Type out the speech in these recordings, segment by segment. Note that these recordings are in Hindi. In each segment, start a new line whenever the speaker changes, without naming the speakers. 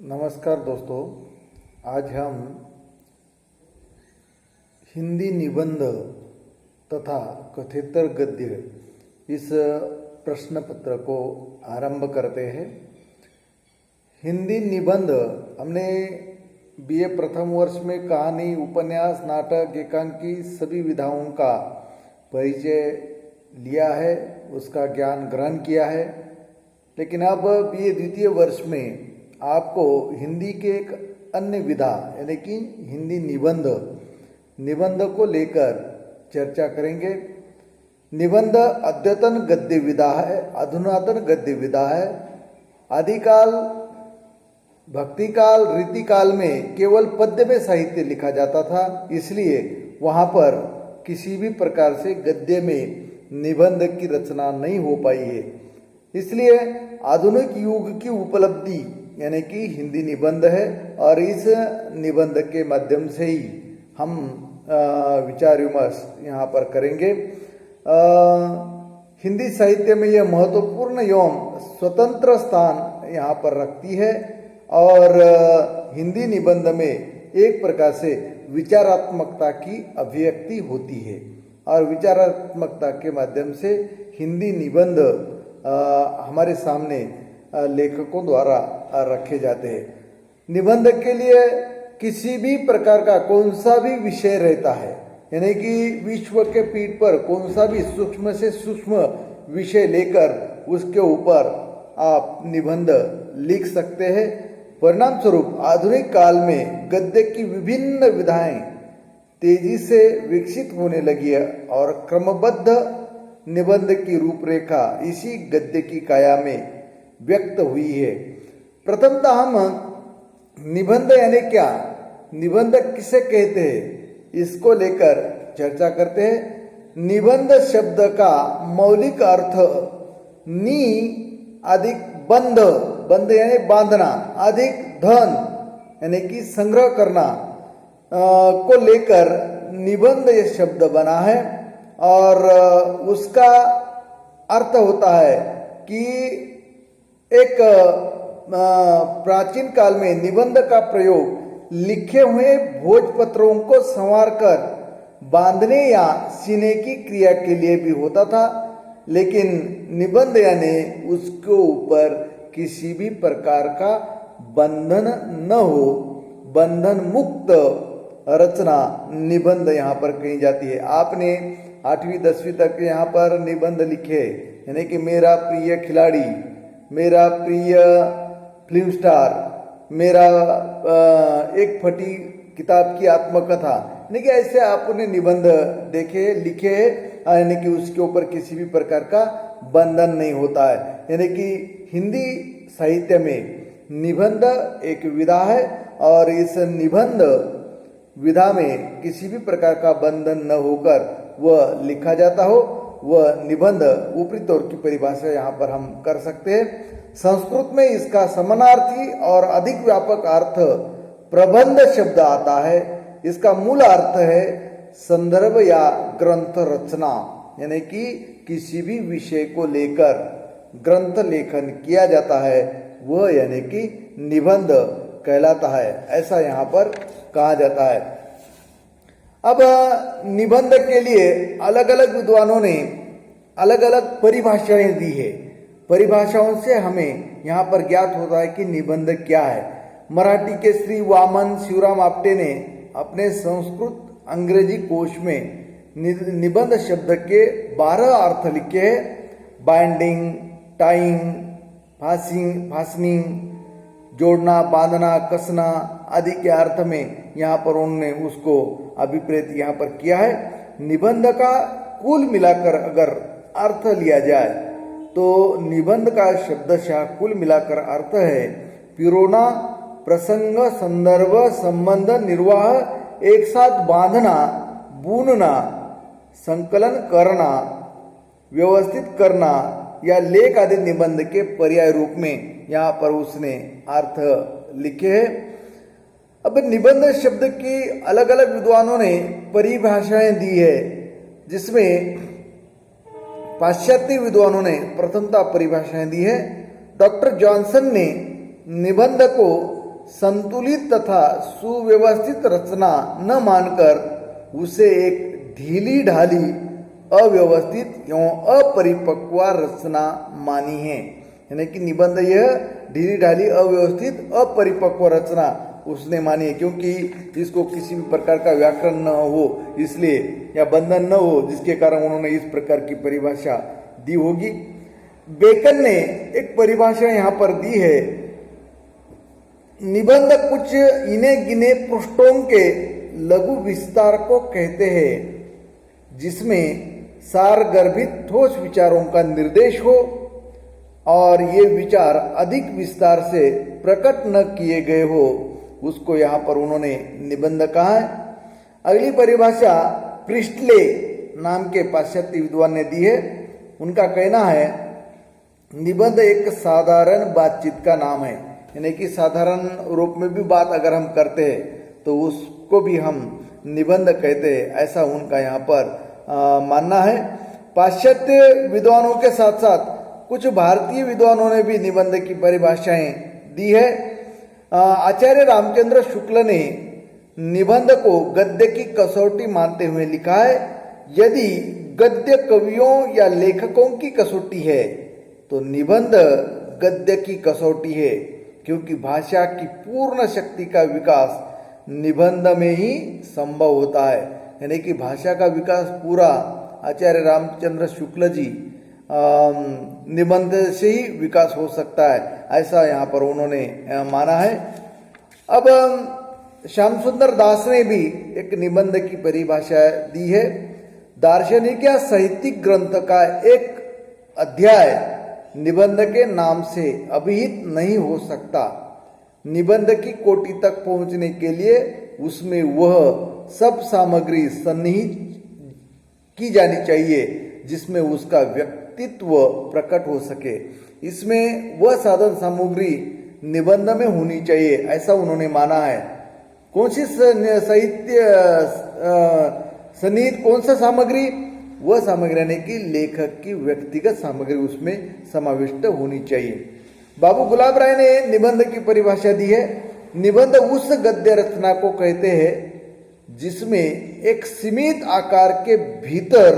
नमस्कार दोस्तों, आज हम हिंदी निबंध तथा कथेतर गद्य इस प्रश्न पत्र को आरंभ करते हैं। हिंदी निबंध हमने बीए प्रथम वर्ष में कहानी, उपन्यास, नाटक, एकांकी सभी विधाओं का परिचय लिया है, उसका ज्ञान ग्रहण किया है। लेकिन अब बीए द्वितीय वर्ष में आपको हिंदी के एक अन्य विधा यानी कि हिंदी निबंध को लेकर चर्चा करेंगे। निबंध अद्यतन गद्य विधा है, अधुनातन गद्य विधा है। आदिकाल, भक्तिकाल, रीतिकाल में केवल पद्य में साहित्य लिखा जाता था, इसलिए वहाँ पर किसी भी प्रकार से गद्य में निबंध की रचना नहीं हो पाई है। इसलिए आधुनिक युग की उपलब्धि यानी कि हिंदी निबंध है और इस निबंध के माध्यम से ही हम विचार विमर्श यहाँ पर करेंगे। हिंदी साहित्य में यह महत्वपूर्ण एवं स्वतंत्र स्थान यहाँ पर रखती है और हिंदी निबंध में एक प्रकार से विचारात्मकता की अभिव्यक्ति होती है और विचारात्मकता के माध्यम से हिंदी निबंध हमारे सामने लेखकों द्वारा रखे जाते हैं। निबंध के लिए किसी भी प्रकार का कौन सा भी विषय रहता है, यानी कि विश्व के पीठ पर कौन सा भी सूक्ष्म से सूक्ष्म विषय लेकर उसके ऊपर आप निबंध लिख सकते हैं। परिणाम स्वरूप आधुनिक काल में गद्य की विभिन्न विधाएं तेजी से विकसित होने लगी है और क्रमबद्ध निबंध की रूपरेखा इसी गद्य की काया में व्यक्त हुई है। प्रथमतः हम निबंध यानी क्या, निबंध किसे कहते हैं, इसको लेकर चर्चा करते हैं। निबंध शब्द का मौलिक अर्थ नि अधिक बंध, बंध यानी बांधना, अधिक धन यानी कि संग्रह करना को लेकर निबंध ये शब्द बना है और उसका अर्थ होता है कि एक प्राचीन काल में निबंध का प्रयोग लिखे हुए भोजपत्रों को संवारकर बांधने या सीने की क्रिया के लिए भी होता था। लेकिन निबंध यानी उसके ऊपर किसी भी प्रकार का बंधन न हो, बंधन मुक्त रचना निबंध यहाँ पर कही जाती है। आपने 8वीं 10वीं तक यहाँ पर निबंध लिखे, यानी कि मेरा प्रिय खिलाड़ी, मेरा प्रिय फिल्म स्टार, मेरा एक फटी किताब की आत्मकथा, यानी कि ऐसे आपने निबंध देखे, लिखे, यानी कि उसके ऊपर किसी भी प्रकार का बंधन नहीं होता है। यानी कि हिंदी साहित्य में निबंध एक विधा है और इस निबंध विधा में किसी भी प्रकार का बंधन न होकर वह लिखा जाता हो, वह निबंध ऊपरी तौर की परिभाषा यहाँ पर हम कर सकते हैं। संस्कृत में इसका समानार्थी और अधिक व्यापक अर्थ प्रबंध शब्द आता है। इसका मूल अर्थ है संदर्भ या ग्रंथ रचना, यानी कि किसी भी विषय को लेकर ग्रंथ लेखन किया जाता है, वह यानी कि निबंध कहलाता है, ऐसा यहाँ पर कहा जाता है। अब निबंध के लिए अलग अलग विद्वानों ने अलग अलग परिभाषाएं दी है। परिभाषाओं से हमें यहाँ पर ज्ञात होता है कि निबंध क्या है। मराठी के श्री वामन शिवराम आपटे ने अपने संस्कृत अंग्रेजी कोश में निबंध शब्द के 12 अर्थ लिखे हैं। बाइंडिंग, टाइंग, फास्निंग, जोड़ना, बांधना, कसना आदि के अर्थ में यहाँ पर उन्होंने उसको अभिप्रेत यहाँ पर किया है। निबंध का कुल मिलाकर अगर अर्थ लिया जाए तो निबंध का शब्दशः कुल मिलाकर अर्थ है पिरोना, प्रसंग, संदर्भ, संबंध, निर्वाह, एक साथ बांधना, बुनना, संकलन करना, व्यवस्थित करना या लेख आदि निबंध के पर्याय रूप में यहाँ पर उसने अर्थ लिखे हैं। अब निबंध शब्द की अलग अलग विद्वानों ने परिभाषाएं दी है, जिसमें पाश्चात्य विद्वानों ने प्रथमतः परिभाषाएं दी है। डॉक्टर जॉनसन ने निबंध को संतुलित तथा सुव्यवस्थित रचना न मानकर उसे एक ढीली ढाली अव्यवस्थित एवं अपरिपक्व रचना मानी है। यानी कि निबंध यह ढीली ढाली अव्यवस्थित अपरिपक्व रचना उसने मानी है, क्योंकि इसको किसी भी प्रकार का व्याकरण न हो इसलिए, या बंधन न हो जिसके कारण उन्होंने इस प्रकार की परिभाषा दी होगी। बेकन ने एक परिभाषा यहाँ पर दी है, निबंध कुछ इने गिने पृष्ठों के लघु विस्तार को कहते हैं जिसमें सारगर्भित ठोस विचारों का निर्देश हो और ये विचार अधिक विस्तार से प्रकट न किए गए हो, उसको यहाँ पर उन्होंने निबंध कहा है। अगली परिभाषा प्रिस्टले नाम के पाश्चात्य विद्वान ने दी है। उनका कहना है निबंध एक साधारण बातचीत का नाम है, यानी कि साधारण रूप में भी बात अगर हम करते हैं तो उसको भी हम निबंध कहते हैं, ऐसा उनका यहाँ पर मानना है। पाश्चात्य विद्वानों के साथ साथ कुछ भारतीय विद्वानों ने भी निबंध की परिभाषाएं दी है। आचार्य रामचंद्र शुक्ल ने निबंध को गद्य की कसौटी मानते हुए लिखा है, यदि गद्य कवियों या लेखकों की कसौटी है तो निबंध गद्य की कसौटी है, क्योंकि भाषा की पूर्ण शक्ति का विकास निबंध में ही संभव होता है। यानी कि भाषा का विकास पूरा आचार्य रामचंद्र शुक्ल जी निबंध से ही विकास हो सकता है, ऐसा यहाँ पर उन्होंने माना है। अब श्याम सुंदर दास ने भी एक निबंध की परिभाषा दी है। दार्शनिक या साहित्यिक ग्रंथ का एक अध्याय निबंध के नाम से अभिहित नहीं हो सकता। निबंध की कोटि तक पहुंचने के लिए उसमें वह सब सामग्री सन्निहित की जानी चाहिए जिसमें उसका व्यक्तित्व प्रकट हो सके। इसमें वह साधन सामग्री निबंध में होनी चाहिए, ऐसा उन्होंने माना है। कौन सी साहित्य सन्निहित कौन सा सामग्री? वह सामग्री यानी कि लेखक की व्यक्तिगत सामग्री उसमें समाविष्ट होनी चाहिए। बाबू गुलाब राय ने निबंध की परिभाषा दी है। निबंध उस गद्य रचना को कहते हैं जिसमें एक सीमित आकार के भीतर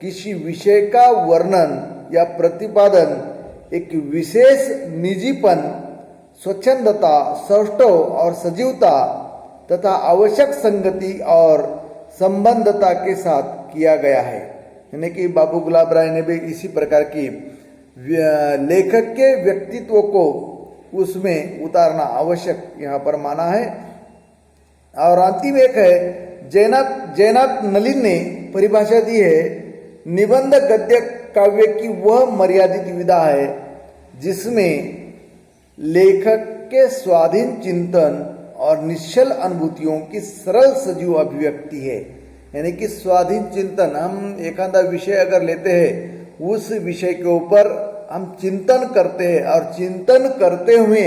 किसी विषय का वर्णन या प्रतिपादन एक विशेष निजीपन, स्वच्छंदता, सौष्ठव और सजीवता तथा आवश्यक संगति और संबंधता के साथ किया गया है। यानी कि बाबू गुलाब राय ने भी इसी प्रकार की लेखक के व्यक्तित्व को उसमें उतारना आवश्यक यहाँ पर माना है। और अंतिम एक है जयनाथ नलिन ने परिभाषा दी है, निबंध गद्य काव्य की वह मर्यादित विधा है जिसमें लेखक के स्वाधीन चिंतन और निश्चल अनुभूतियों की सरल सजीव अभिव्यक्ति है। यानी कि स्वाधीन चिंतन, हम एखादा विषय अगर लेते हैं उस विषय के ऊपर हम चिंतन करते हैं और चिंतन करते हुए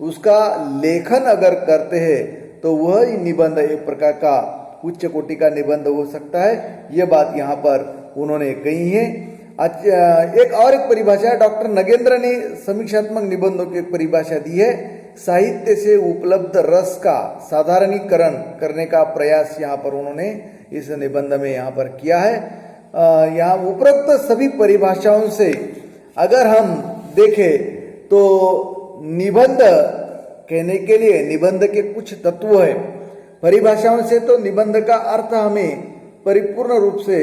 उसका लेखन अगर करते हैं तो वह निबंध एक प्रकार का उच्च कोटि का निबंध हो सकता है। यह बात यहाँ पर उन्होंने कही है। एक परिभाषा डॉक्टर नगेंद्र ने समीक्षात्मक निबंधों की एक परिभाषा दी है, साहित्य से उपलब्ध रस का साधारणीकरण करने का प्रयास यहाँ पर उन्होंने इस निबंध में यहाँ पर किया है। यहाँ उपरोक्त सभी परिभाषाओं से अगर हम देखें तो निबंध कहने के लिए निबंध के कुछ तत्व है। परिभाषाओं से तो निबंध का अर्थ हमें परिपूर्ण रूप से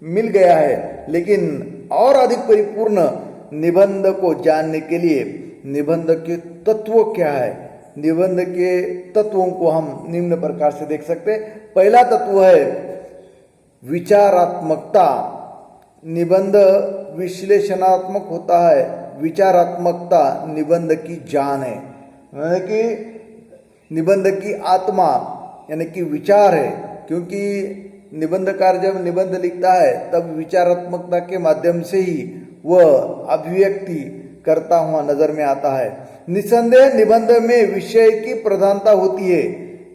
मिल गया है, लेकिन और अधिक परिपूर्ण निबंध को जानने के लिए निबंध के तत्व क्या है, निबंध के तत्वों को हम निम्न प्रकार से देख सकते हैं। पहला तत्व है विचारात्मकता। निबंध विश्लेषणात्मक होता है, विचारात्मकता निबंध की जान है, यानी कि निबंध की आत्मा यानी कि विचार है। क्योंकि निबंधकार जब निबंध लिखता है तब विचारात्मकता के माध्यम से ही वह अभिव्यक्ति करता हुआ नजर में आता है। निसंदेह निबंध में विषय की प्रधानता होती है,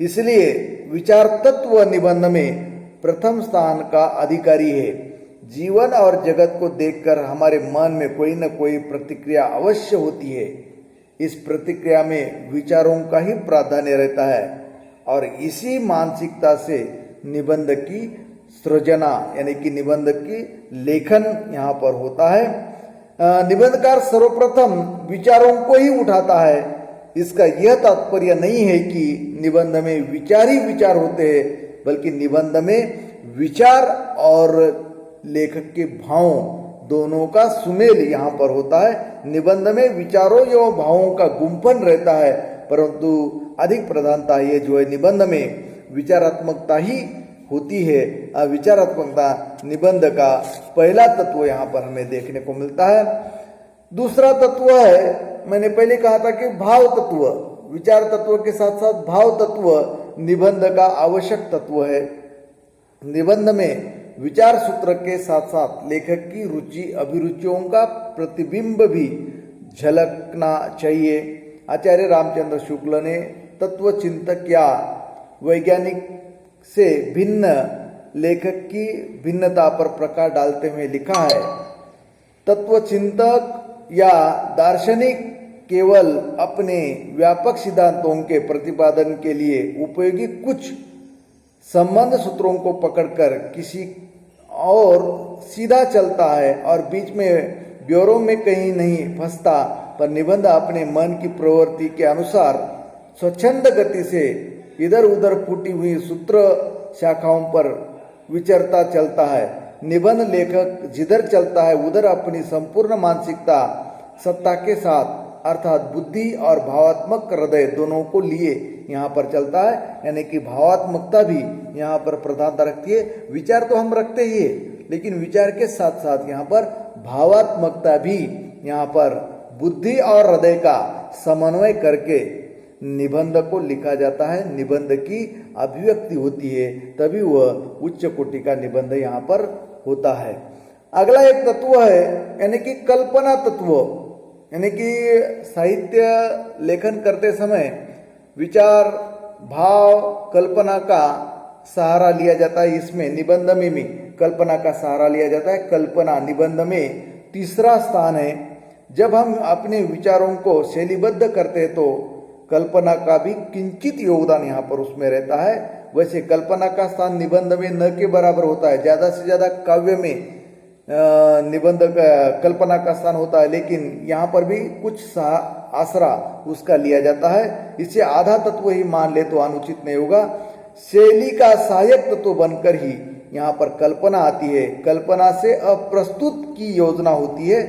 इसलिए विचार तत्व निबंध में प्रथम स्थान का अधिकारी है। जीवन और जगत को देखकर हमारे मन में कोई न कोई प्रतिक्रिया अवश्य होती है। इस प्रतिक्रिया में विचारों का ही प्राधान्य रहता है और इसी मानसिकता से निबंध की सृजना यानी कि निबंध की लेखन यहाँ पर होता है। निबंधकार सर्वप्रथम विचारों को ही उठाता है। इसका यह तात्पर्य नहीं है कि निबंध में विचार ही विचार होते हैं, बल्कि निबंध में विचार और लेखक के भावों दोनों का सुमेल यहाँ पर होता है। निबंध में विचारों एवं भावों का गुंफन रहता है, परंतु अधिक प्रधानता ये जो है निबंध में विचारात्मकता ही होती है। विचारात्मकता निबंध का पहला तत्व यहाँ पर हमें देखने को मिलता है। दूसरा तत्व है, मैंने पहले कहा था कि भाव तत्व, विचार तत्व के साथ साथ भाव तत्व निबंध का आवश्यक तत्व है। निबंध में विचार सूत्र के साथ साथ लेखक की रुचि अभिरुचियों का प्रतिबिंब भी झलकना चाहिए। आचार्य रामचंद्र शुक्ल ने तत्वचिंतक या वैज्ञानिक से भिन्न लेखक की भिन्नता पर प्रकाश डालते हुए लिखा है, तत्वचिंतक या दार्शनिक केवल अपने व्यापक सिद्धांतों के प्रतिपादन के लिए उपयोगी कुछ संबंध सूत्रों को पकड़कर किसी और सीधा चलता है और बीच में ब्योरों में कहीं नहीं फंसता, पर निबंध अपने मन की प्रवृत्ति के अनुसार स्वच्छंद गति से इधर उधर फूटी हुई सूत्र शाखाओं पर विचरता चलता है। निबंध लेखक जिधर चलता है उधर अपनी संपूर्ण मानसिकता सत्ता के साथ अर्थात बुद्धि और भावात्मक हृदय दोनों को लिए यहाँ पर चलता है, यानी कि भावात्मकता भी यहाँ पर प्रधानता रखती है। विचार तो हम रखते ही है, लेकिन विचार के साथ साथ यहाँ पर भावात्मकता भी यहाँ पर बुद्धि और हृदय का समन्वय करके निबंध को लिखा जाता है। निबंध की अभिव्यक्ति होती है, तभी वह उच्च कोटि का निबंध यहाँ पर होता है। अगला एक तत्व है, यानी कि कल्पना तत्व, यानी कि साहित्य लेखन करते समय विचार भाव कल्पना का सहारा लिया जाता है। इसमें निबंध में भी कल्पना का सहारा लिया जाता है। कल्पना निबंध में तीसरा स्थान है। जब हम अपने विचारों को शैलीबद्ध करते हैं तो कल्पना का भी किंचित योगदान यहाँ पर उसमें रहता है। वैसे कल्पना का स्थान निबंध में न के बराबर होता है, ज़्यादा से ज़्यादा काव्य में निबंध कल्पना का स्थान होता है, लेकिन यहाँ पर भी कुछ आसरा उसका लिया जाता है। इसे आधा तत्व ही मान ले तो अनुचित नहीं होगा। शैली का सहायक तत्व बनकर ही यहाँ पर कल्पना आती है। कल्पना से अप्रस्तुत की योजना होती है।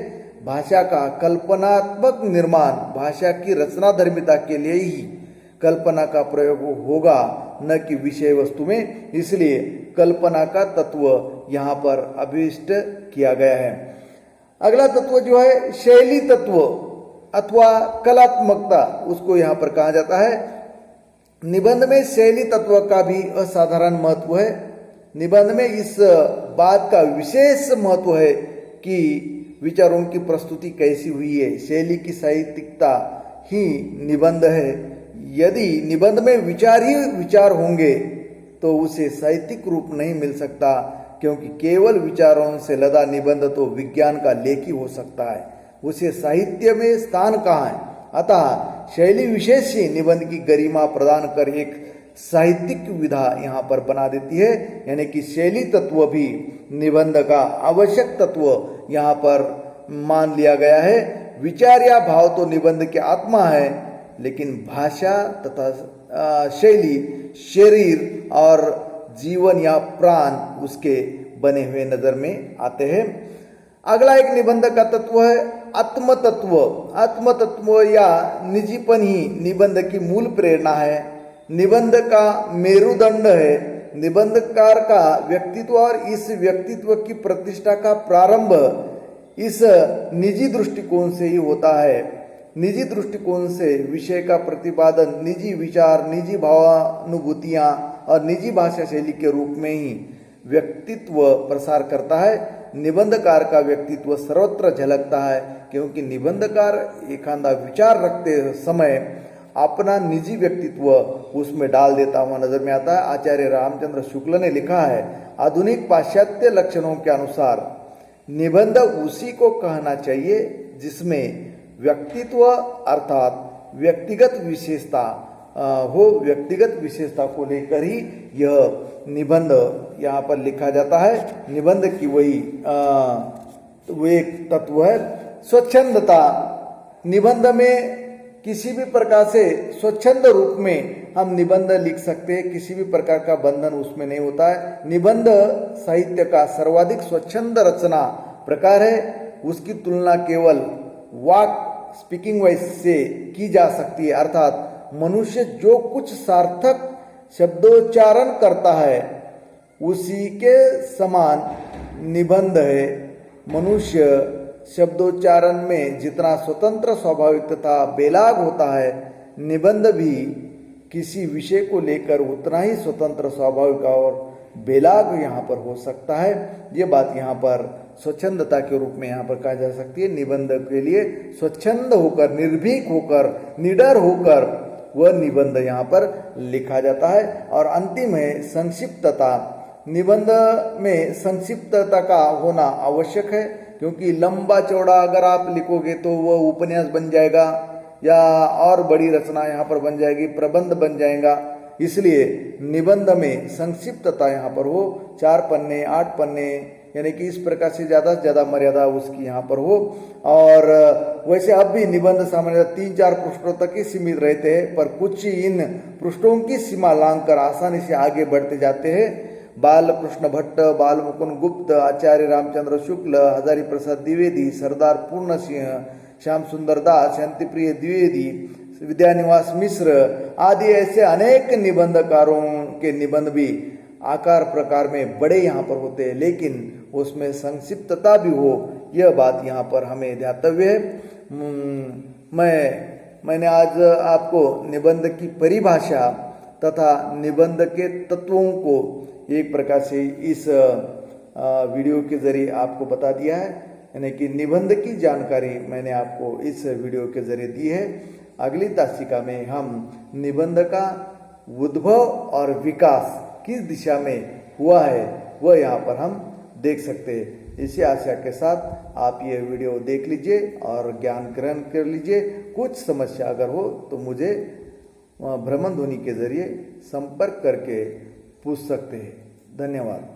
भाषा का कल्पनात्मक निर्माण भाषा की रचनाधर्मिता के लिए ही कल्पना का प्रयोग होगा, न कि विषय वस्तु में। इसलिए कल्पना का तत्व यहाँ पर अभिष्ट किया गया है। अगला तत्व जो है शैली तत्व अथवा कलात्मकता, उसको यहाँ पर कहा जाता है। निबंध में शैली तत्व का भी असाधारण महत्व है। निबंध में इस बात का विशेष महत्व है कि विचारों की प्रस्तुति कैसी हुई है। शैली की साहित्यिकता ही निबंध है। यदि निबंध में विचार ही विचार होंगे तो उसे साहित्यिक रूप नहीं मिल सकता, क्योंकि केवल विचारों से लदा निबंध तो विज्ञान का लेख ही हो सकता है, उसे साहित्य में स्थान कहाँ है। अतः शैली विशेष ही निबंध की गरिमा प्रदान कर एक साहित्यिक विधा यहाँ पर बना देती है। यानी कि शैली तत्व भी निबंध का आवश्यक तत्व यहाँ पर मान लिया गया है। विचार या भाव तो निबंध की आत्मा है, लेकिन भाषा तथा शैली शरीर और जीवन या प्राण उसके बने हुए नजर में आते हैं। अगला एक निबंध का तत्व है आत्म तत्व। आत्म तत्व या निजीपन ही निबंध की मूल प्रेरणा है, निबंध का मेरुदंड है। निबंधकार का व्यक्तित्व और इस व्यक्तित्व की प्रतिष्ठा का प्रारंभ इस निजी दृष्टिकोण से ही होता है। निजी दृष्टिकोण से विषय का प्रतिपादन निजी विचार, निजी भावानुभूतियाँ और निजी भाषा शैली के रूप में ही व्यक्तित्व प्रसार करता है। निबंधकार का व्यक्तित्व सर्वत्र झलकता है, क्योंकि निबंधकार एखादा विचार रखते समय अपना निजी व्यक्तित्व उसमें डाल देता हुआ नजर में आता है। आचार्य रामचंद्र शुक्ल ने लिखा है, आधुनिक पाश्चात्य लक्षणों के अनुसार निबंध उसी को कहना चाहिए जिसमें व्यक्तित्व अर्थात व्यक्तिगत विशेषता हो, व्यक्तिगत विशेषता को लेकर ही यह निबंध यहाँ पर लिखा जाता है। निबंध की वही वो एक तत्व है स्वच्छंदता। निबंध में किसी भी प्रकार से स्वच्छंद रूप में हम निबंध लिख सकते हैं, किसी भी प्रकार का बंधन उसमें नहीं होता है। निबंध साहित्य का सर्वाधिक स्वच्छंद रचना प्रकार है। उसकी तुलना केवल वाक स्पीकिंग वॉइस से की जा सकती है, अर्थात मनुष्य जो कुछ सार्थक शब्दोच्चारण करता है उसी के समान निबंध है। मनुष्य शब्दोच्चारण में जितना स्वतंत्र स्वाभाविक तथा बेलाग होता है, निबंध भी किसी विषय को लेकर उतना ही स्वतंत्र स्वाभाविक और बेलाग यहाँ पर हो सकता है। ये बात यहाँ पर स्वच्छंदता के रूप में यहाँ पर कहा जा सकती है। निबंध के लिए स्वच्छंद होकर, निर्भीक होकर, निडर होकर वह निबंध यहाँ पर लिखा जाता है। और अंतिम है संक्षिप्तता। निबंध में संक्षिप्तता का होना आवश्यक है, क्योंकि लंबा चौड़ा अगर आप लिखोगे तो वह उपन्यास बन जाएगा या और बड़ी रचना यहाँ पर बन जाएगी, प्रबंध बन जाएगा। इसलिए निबंध में संक्षिप्तता यहाँ पर हो, 4 पन्ने 8 पन्ने, यानी कि इस प्रकार से ज़्यादा मर्यादा उसकी यहाँ पर हो। और वैसे अब भी निबंध सामान्य 3-4 पृष्ठों तक ही सीमित रहते हैं, पर कुछ इन पृष्ठों की सीमा लांघकर आसानी से आगे बढ़ते जाते हैं। बाल कृष्ण भट्ट, बाल मुकुंद गुप्त, आचार्य रामचंद्र शुक्ल, हजारी प्रसाद द्विवेदी, सरदार पूर्ण सिंह, श्याम सुंदर दास, शांतिप्रिय द्विवेदी, विद्यानिवास मिश्र आदि ऐसे अनेक निबंधकारों के निबंध भी आकार प्रकार में बड़े यहाँ पर होते हैं, लेकिन उसमें संक्षिप्तता भी हो, यह बात यहाँ पर हमें ध्यातव्य है। मैंने आज आपको निबंध की परिभाषा तथा निबंध के तत्वों को एक प्रकार से इस वीडियो के जरिए आपको बता दिया है, यानी कि निबंध की जानकारी मैंने आपको इस वीडियो के जरिए दी है। अगली तासिका में हम निबंध का उद्भव और विकास किस दिशा में हुआ है वह यहाँ पर हम देख सकते हैं। इसी आशा के साथ आप ये वीडियो देख लीजिए और ज्ञान ग्रहण कर लीजिए। कुछ समस्या अगर हो तो मुझे भ्रमण ध्वनि के जरिए संपर्क करके पूछ सकते हैं। धन्यवाद।